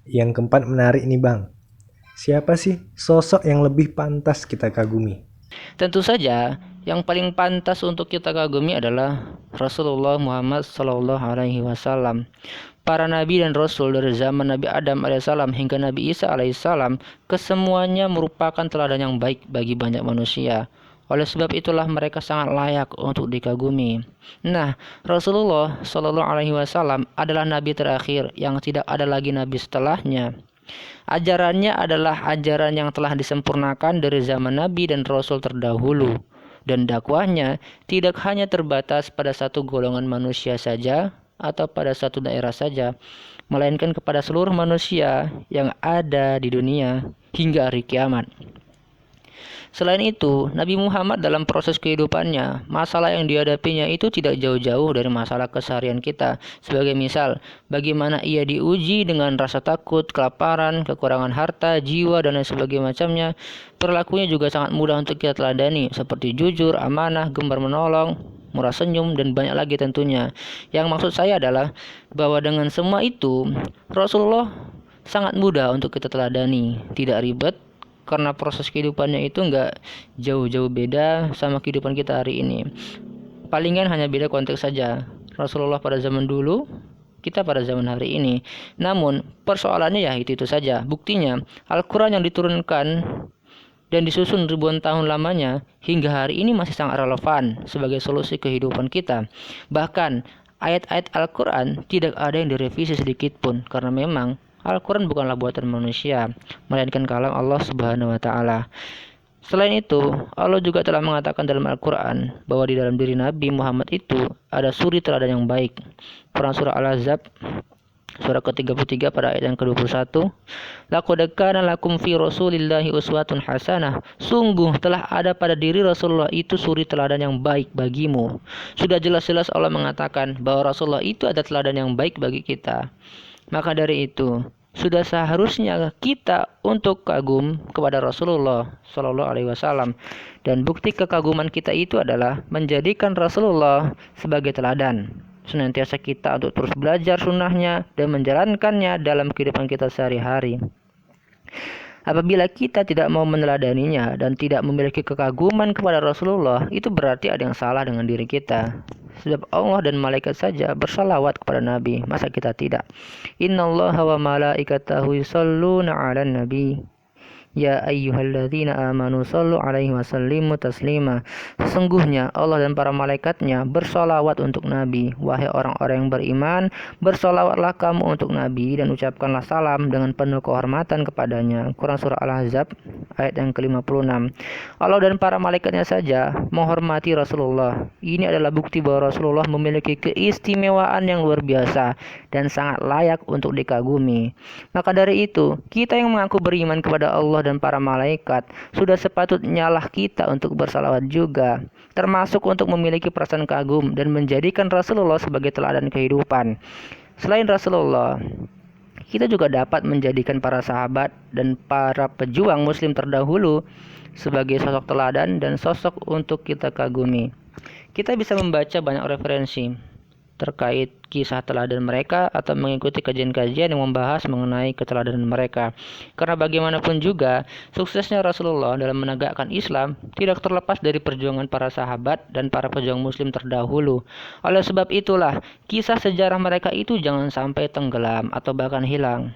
Yang keempat menarik nih Bang. Siapa sih sosok yang lebih pantas kita kagumi? Tentu saja, yang paling pantas untuk kita kagumi adalah Rasulullah Muhammad SAW. Para nabi dan rasul dari zaman Nabi Adam alaihissalam hingga Nabi Isa alaihissalam, kesemuanya merupakan teladan yang baik bagi banyak manusia. Oleh sebab itulah mereka sangat layak untuk dikagumi. Nah, Rasulullah Shallallahu Alaihi Wasallam adalah nabi terakhir yang tidak ada lagi nabi setelahnya. Ajarannya adalah ajaran yang telah disempurnakan dari zaman Nabi dan Rasul terdahulu. Dan dakwahnya tidak hanya terbatas pada satu golongan manusia saja atau pada satu daerah saja, melainkan kepada seluruh manusia yang ada di dunia hingga hari kiamat. Selain itu, Nabi Muhammad dalam proses kehidupannya, masalah yang dihadapinya itu tidak jauh-jauh dari masalah keseharian kita. Sebagai misal, bagaimana ia diuji dengan rasa takut, kelaparan, kekurangan harta, jiwa, dan lain sebagainya macamnya. Perilakunya juga sangat mudah untuk kita teladani, seperti jujur, amanah, gemar menolong, murah senyum, dan banyak lagi tentunya. Yang maksud saya adalah bahwa dengan semua itu, Rasulullah sangat mudah untuk kita teladani, tidak ribet, karena proses kehidupannya itu nggak jauh-jauh beda sama kehidupan kita hari ini. Palingan hanya beda konteks saja. Rasulullah pada zaman dulu, kita pada zaman hari ini. Namun persoalannya ya itu saja. Buktinya Al-Quran yang diturunkan dan disusun ribuan tahun lamanya hingga hari ini masih sangat relevan sebagai solusi kehidupan kita. Bahkan ayat-ayat Al-Quran tidak ada yang direvisi sedikit pun, karena memang Al-Quran bukanlah buatan manusia, melainkan kalam Allah Subhanahu wa Ta'ala. Selain itu, Allah juga telah mengatakan dalam Al-Quran bahwa di dalam diri Nabi Muhammad itu ada suri teladan yang baik. Quran Surah Al-Ahzab Surah ke-33 pada ayat yang ke-21. Laqad kana lakum fi Rasulillahi uswatun hasanah. Sungguh telah ada pada diri Rasulullah itu suri teladan yang baik bagimu. Sudah jelas-jelas Allah mengatakan bahwa Rasulullah itu ada teladan yang baik bagi kita. Maka dari itu, sudah seharusnya kita untuk kagum kepada Rasulullah Shallallahu Alaihi Wasallam, dan bukti kekaguman kita itu adalah menjadikan Rasulullah sebagai teladan. Senantiasa kita untuk terus belajar sunnahnya dan menjalankannya dalam kehidupan kita sehari-hari. Apabila kita tidak mau meneladaninya dan tidak memiliki kekaguman kepada Rasulullah, itu berarti ada yang salah dengan diri kita. Sebab Allah dan malaikat saja bersalawat kepada Nabi, masa kita tidak? Innallaha wa malaikatahu yusholluna 'alan nabi. Ya ayyuhalladzina amanu sallu alaihi wasallimu taslima. Sesungguhnya Allah dan para malaikatnya bersolawat untuk Nabi. Wahai orang-orang yang beriman, bersolawatlah kamu untuk Nabi dan ucapkanlah salam dengan penuh kehormatan kepadanya. Quran Surah Al-Ahzab ayat yang ke-56. Allah dan para malaikatnya saja menghormati Rasulullah. Ini adalah bukti bahwa Rasulullah memiliki keistimewaan yang luar biasa dan sangat layak untuk dikagumi. Maka dari itu, kita yang mengaku beriman kepada Allah dan para malaikat, sudah sepatutnya lah kita untuk bersalawat juga, termasuk untuk memiliki perasaan kagum dan menjadikan Rasulullah sebagai teladan kehidupan. Selain Rasulullah, kita juga dapat menjadikan para sahabat dan para pejuang muslim terdahulu sebagai sosok teladan dan sosok untuk kita kagumi. Kita bisa membaca banyak referensi terkait kisah teladan mereka atau mengikuti kajian-kajian yang membahas mengenai keteladanan mereka. Karena bagaimanapun juga, suksesnya Rasulullah dalam menegakkan Islam tidak terlepas dari perjuangan para sahabat dan para pejuang muslim terdahulu. Oleh sebab itulah, kisah sejarah mereka itu jangan sampai tenggelam atau bahkan hilang.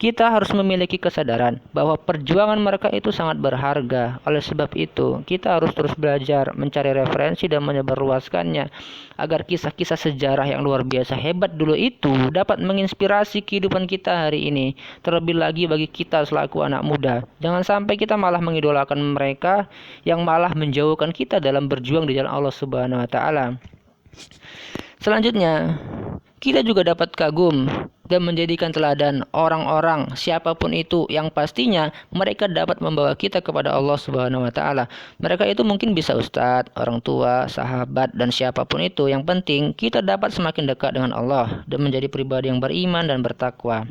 Kita harus memiliki kesadaran bahwa perjuangan mereka itu sangat berharga. Oleh sebab itu, kita harus terus belajar, mencari referensi dan menyebarluaskannya agar kisah-kisah sejarah yang luar biasa hebat dulu itu dapat menginspirasi kehidupan kita hari ini. Terlebih lagi bagi kita selaku anak muda. Jangan sampai kita malah mengidolakan mereka yang malah menjauhkan kita dalam berjuang di jalan Allah Subhanahu wa Ta'ala. Selanjutnya, kita juga dapat kagum dan menjadikan teladan orang-orang siapapun itu yang pastinya mereka dapat membawa kita kepada Allah Subhanahu wa Ta'ala. Mereka itu mungkin bisa ustadz, orang tua, sahabat, dan siapapun itu. Yang penting kita dapat semakin dekat dengan Allah dan menjadi pribadi yang beriman dan bertakwa.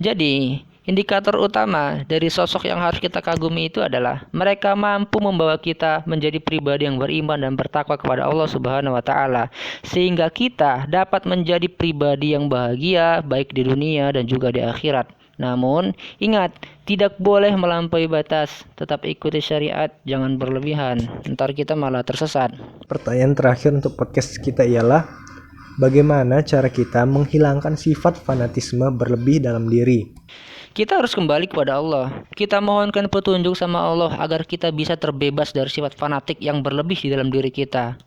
Jadi, Indikator utama dari sosok yang harus kita kagumi itu adalah mereka mampu membawa kita menjadi pribadi yang beriman dan bertakwa kepada Allah Subhanahu wa taala, sehingga kita dapat menjadi pribadi yang bahagia baik di dunia dan juga di akhirat. Namun, ingat, tidak boleh melampaui batas, tetap ikuti syariat, jangan berlebihan, ntar kita malah tersesat. Pertanyaan terakhir untuk podcast kita ialah, bagaimana cara kita menghilangkan sifat fanatisme berlebih dalam diri? Kita harus kembali kepada Allah. Kita mohonkan petunjuk sama Allah agar kita bisa terbebas dari sifat fanatik yang berlebih di dalam diri kita.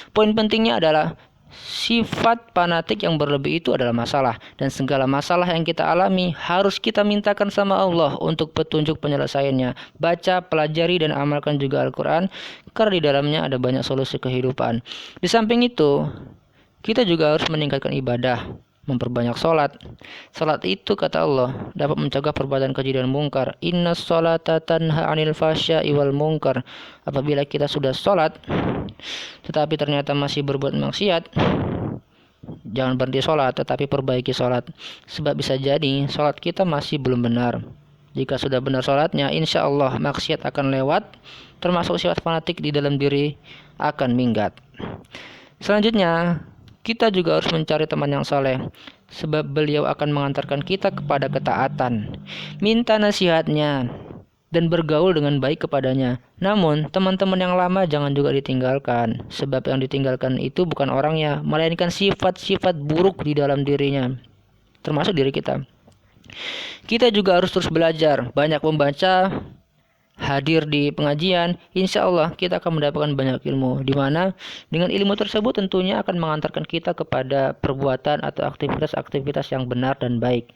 Poin pentingnya adalah sifat fanatik yang berlebih itu adalah masalah, dan segala masalah yang kita alami harus kita mintakan sama Allah untuk petunjuk penyelesaiannya. Baca, pelajari, dan amalkan juga Al-Quran, karena di dalamnya ada banyak solusi kehidupan. Di samping itu, kita juga harus meningkatkan ibadah, memperbanyak sholat. Sholat itu, kata Allah, dapat mencegah perbuatan keji dan mungkar. Inna sholata tanha anil fasya'i wal mungkar. Apabila kita sudah sholat tetapi ternyata masih berbuat maksiat, jangan berhenti sholat, tetapi perbaiki sholat. Sebab bisa jadi sholat kita masih belum benar. Jika sudah benar sholatnya, insya Allah maksiat akan lewat, termasuk sifat fanatik di dalam diri akan minggat. Selanjutnya, kita juga harus mencari teman yang saleh, sebab beliau akan mengantarkan kita kepada ketaatan. Minta nasihatnya dan bergaul dengan baik kepadanya. Namun, teman-teman yang lama jangan juga ditinggalkan, sebab yang ditinggalkan itu bukan orangnya, melainkan sifat-sifat buruk di dalam dirinya, termasuk diri kita. Kita juga harus terus belajar, banyak membaca, hadir di pengajian. Insya Allah kita akan mendapatkan banyak ilmu, di mana dengan ilmu tersebut tentunya akan mengantarkan kita kepada perbuatan atau aktivitas-aktivitas yang benar dan baik.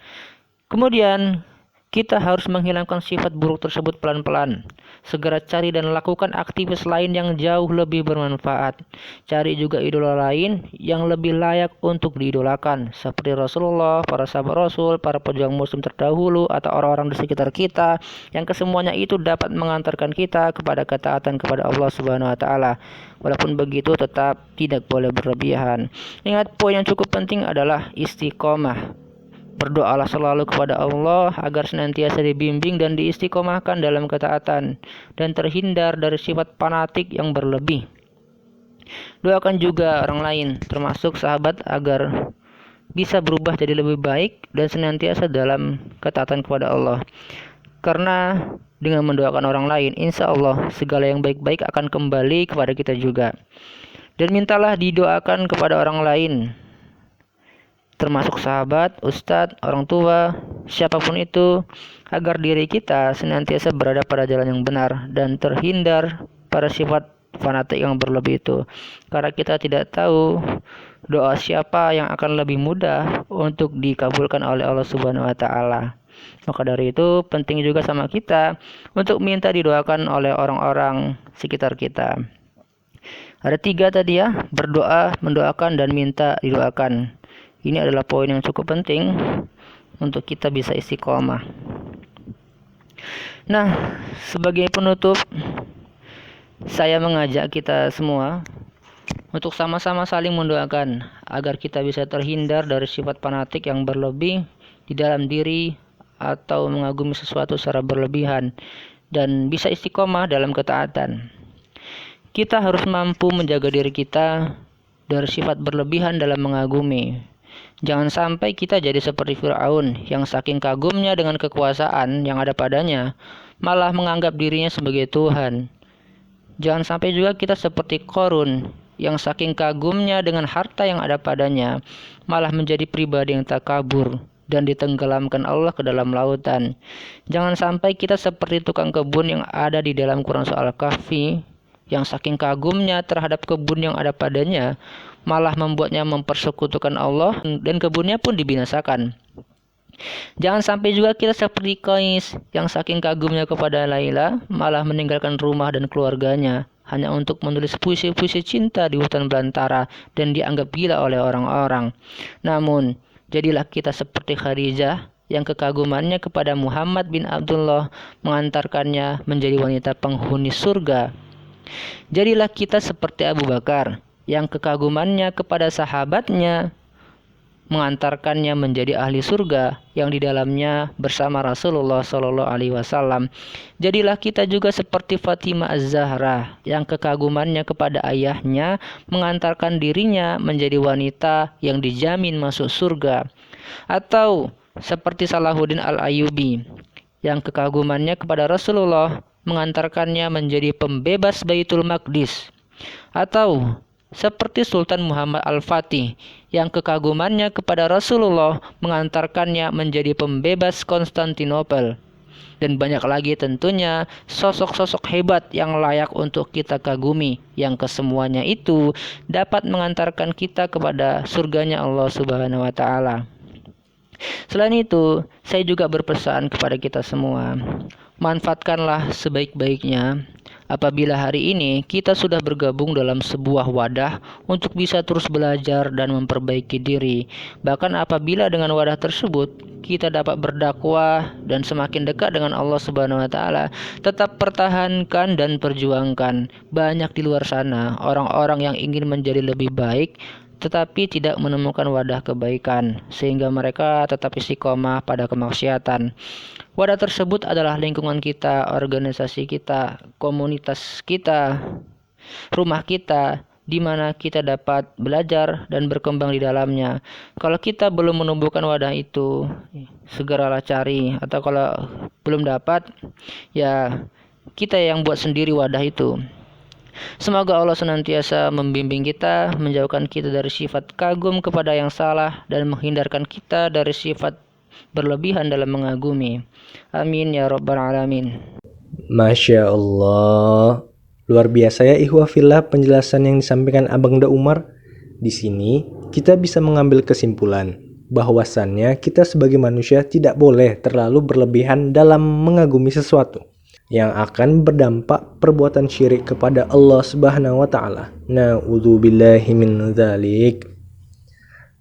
Kemudian kita harus menghilangkan sifat buruk tersebut pelan-pelan. Segera cari dan lakukan aktivitas lain yang jauh lebih bermanfaat. Cari juga idola lain yang lebih layak untuk diidolakan, seperti Rasulullah, para sahabat Rasul, para pejuang muslim terdahulu, atau orang-orang di sekitar kita, yang kesemuanya itu dapat mengantarkan kita kepada ketaatan kepada Allah Subhanahu wa taala. Walaupun begitu, tetap tidak boleh berlebihan. Ingat, poin yang cukup penting adalah istiqomah. Berdoalah selalu kepada Allah agar senantiasa dibimbing dan diistiqomahkan dalam ketaatan dan terhindar dari sifat fanatik yang berlebih. Doakan juga orang lain, termasuk sahabat, agar bisa berubah jadi lebih baik dan senantiasa dalam ketaatan kepada Allah. Karena dengan mendoakan orang lain, insya Allah segala yang baik-baik akan kembali kepada kita juga. Dan mintalah didoakan kepada orang lain, termasuk sahabat, ustadz, orang tua, siapapun itu, agar diri kita senantiasa berada pada jalan yang benar dan terhindar pada sifat fanatik yang berlebih itu. Karena kita tidak tahu doa siapa yang akan lebih mudah untuk dikabulkan oleh Allah Subhanahu wa taala. Maka dari itu penting juga sama kita untuk minta didoakan oleh orang-orang sekitar kita. Ada 3 tadi ya, berdoa, mendoakan, dan minta didoakan. Ini adalah poin yang cukup penting untuk kita bisa istiqomah. Nah, sebagai penutup, saya mengajak kita semua untuk sama-sama saling mendoakan agar kita bisa terhindar dari sifat fanatik yang berlebih di dalam diri atau mengagumi sesuatu secara berlebihan, dan bisa istiqomah dalam ketaatan. Kita harus mampu menjaga diri kita dari sifat berlebihan dalam mengagumi. Jangan sampai kita jadi seperti Fir'aun yang saking kagumnya dengan kekuasaan yang ada padanya, malah menganggap dirinya sebagai Tuhan. Jangan sampai juga kita seperti Qarun yang saking kagumnya dengan harta yang ada padanya, malah menjadi pribadi yang takabur dan ditenggelamkan Allah ke dalam lautan. Jangan sampai kita seperti tukang kebun yang ada di dalam Quran Surah Al-Kahfi, yang saking kagumnya terhadap kebun yang ada padanya, malah membuatnya mempersekutukan Allah dan kebunnya pun dibinasakan. Jangan sampai juga kita seperti Qais yang saking kagumnya kepada Laila, malah meninggalkan rumah dan keluarganya hanya untuk menulis puisi-puisi cinta di hutan belantara dan dianggap gila oleh orang-orang. Namun, jadilah kita seperti Khadijah yang kekagumannya kepada Muhammad bin Abdullah mengantarkannya menjadi wanita penghuni surga. Jadilah kita seperti Abu Bakar yang kekagumannya kepada sahabatnya mengantarkannya menjadi ahli surga yang di dalamnya bersama Rasulullah Shallallahu Alaihi Wasallam. Jadilah kita juga seperti Fatimah Az-Zahra yang kekagumannya kepada ayahnya mengantarkan dirinya menjadi wanita yang dijamin masuk surga. Atau seperti Salahuddin Al-Ayyubi yang kekagumannya kepada Rasulullah mengantarkannya menjadi pembebas Baitul Maqdis. Atau seperti Sultan Muhammad Al-Fatih yang kekagumannya kepada Rasulullah mengantarkannya menjadi pembebas Konstantinopel. Dan banyak lagi tentunya sosok-sosok hebat yang layak untuk kita kagumi, yang kesemuanya itu dapat mengantarkan kita kepada surganya Allah Subhanahu wa Ta'ala. Selain itu, saya juga berpesan kepada kita semua, manfaatkanlah sebaik-baiknya apabila hari ini kita sudah bergabung dalam sebuah wadah untuk bisa terus belajar dan memperbaiki diri. Bahkan apabila dengan wadah tersebut kita dapat berdakwah dan semakin dekat dengan Allah Subhanahu wa Ta'ala, tetap pertahankan dan perjuangkan. Banyak di luar sana orang-orang yang ingin menjadi lebih baik tetapi tidak menemukan wadah kebaikan, sehingga mereka tetap istiqomah pada kemaksiatan. Wadah tersebut adalah lingkungan kita, organisasi kita, komunitas kita, rumah kita, di mana kita dapat belajar dan berkembang di dalamnya. Kalau kita belum menumbuhkan wadah itu, segeralah cari, atau kalau belum dapat, ya kita yang buat sendiri wadah itu. Semoga Allah senantiasa membimbing kita, menjauhkan kita dari sifat kagum kepada yang salah, dan menghindarkan kita dari sifat berlebihan dalam mengagumi. Amin ya rabbal alamin. Masya Allah, luar biasa ya ikhwah fillah penjelasan yang disampaikan Abang Da Umar. Di sini kita bisa mengambil kesimpulan bahwasannya kita sebagai manusia tidak boleh terlalu berlebihan dalam mengagumi sesuatu yang akan berdampak perbuatan syirik kepada Allah Subhanahu wa Ta'ala. Na'udzubillahi min dzalik.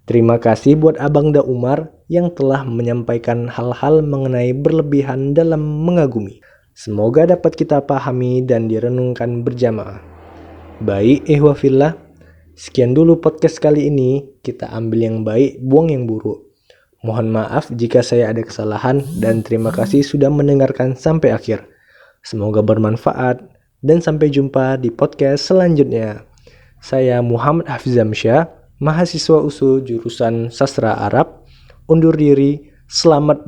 Terima kasih buat Abang Da Umar yang telah menyampaikan hal-hal mengenai berlebihan dalam mengagumi. Semoga dapat kita pahami dan direnungkan berjamaah. Baik ikhwah fillah, sekian dulu podcast kali ini. Kita ambil yang baik, buang yang buruk. Mohon maaf jika saya ada kesalahan, dan terima kasih sudah mendengarkan sampai akhir. Semoga bermanfaat dan sampai jumpa di podcast selanjutnya. Saya Muhammad Hafizamsyah, mahasiswa USU jurusan Sastra Arab, undur diri. Selamat